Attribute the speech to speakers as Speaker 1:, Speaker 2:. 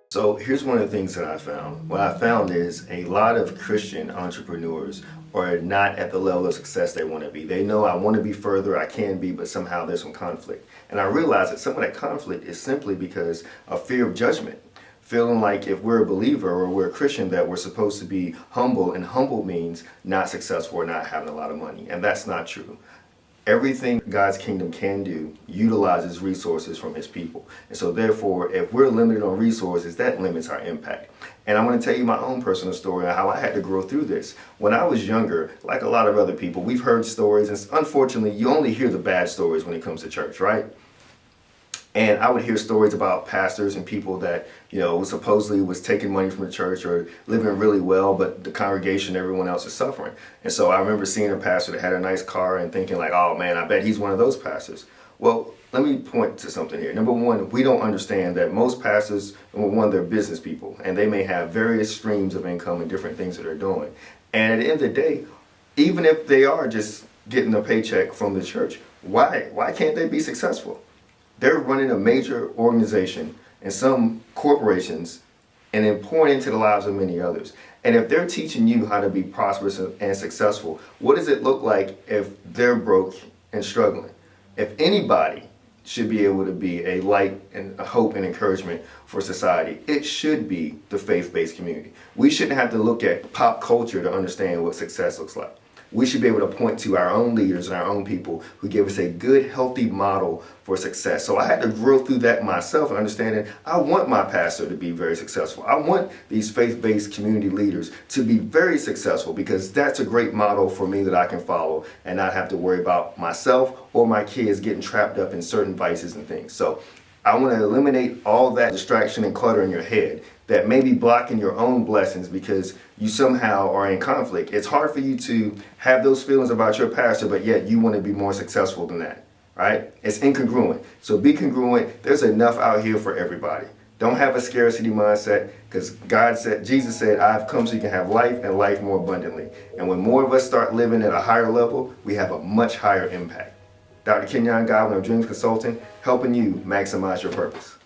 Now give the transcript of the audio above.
Speaker 1: So here's one of the things that I found. What I found is a lot of Christian entrepreneurs are not at the level of success they want to be. They know I want to be further, I can be, but somehow there's some conflict. And I realize that some of that conflict is simply because of fear of judgment. Feeling like if we're a believer or we're a Christian that we're supposed to be humble, and humble means not successful or not having a lot of money. And that's not true. Everything God's kingdom can do utilizes resources from his people. And so therefore, if we're limited on resources, that limits our impact. And I want to tell you my own personal story on how I had to grow through this. When I was younger, like a lot of other people, we've heard stories, and unfortunately, you only hear the bad stories when it comes to church, right? And I would hear stories about pastors and people that, supposedly was taking money from the church or living really well, but the congregation, everyone else is suffering. And so I remember seeing a pastor that had a nice car and thinking like, oh man, I bet he's one of those pastors. Well, let me point to something here. Number one, we don't understand that most pastors, number one, they're business people, and they may have various streams of income and different things that they're doing. And at the end of the day, even if they are just getting a paycheck from the church, why can't they be successful? They're running a major organization and some corporations and then pouring into the lives of many others. And if they're teaching you how to be prosperous and successful, what does it look like if they're broke and struggling? If anybody should be able to be a light and a hope and encouragement for society, it should be the faith-based community. We shouldn't have to look at pop culture to understand what success looks like. We should be able to point to our own leaders and our own people who give us a good, healthy model for success. So I had to grow through that myself and understanding I want my pastor to be very successful. I want these faith-based community leaders to be very successful because that's a great model for me that I can follow and not have to worry about myself or my kids getting trapped up in certain vices and things. So I want to eliminate all that distraction and clutter in your head that may be blocking your own blessings because you somehow are in conflict. It's hard for you to have those feelings about your pastor, but yet you want to be more successful than that, right? It's incongruent. So be congruent. There's enough out here for everybody. Don't have a scarcity mindset because Jesus said, I've come so you can have life and life more abundantly. And when more of us start living at a higher level, we have a much higher impact. Dr. Kenyon, Godwin of Dreams Consulting, helping you maximize your purpose.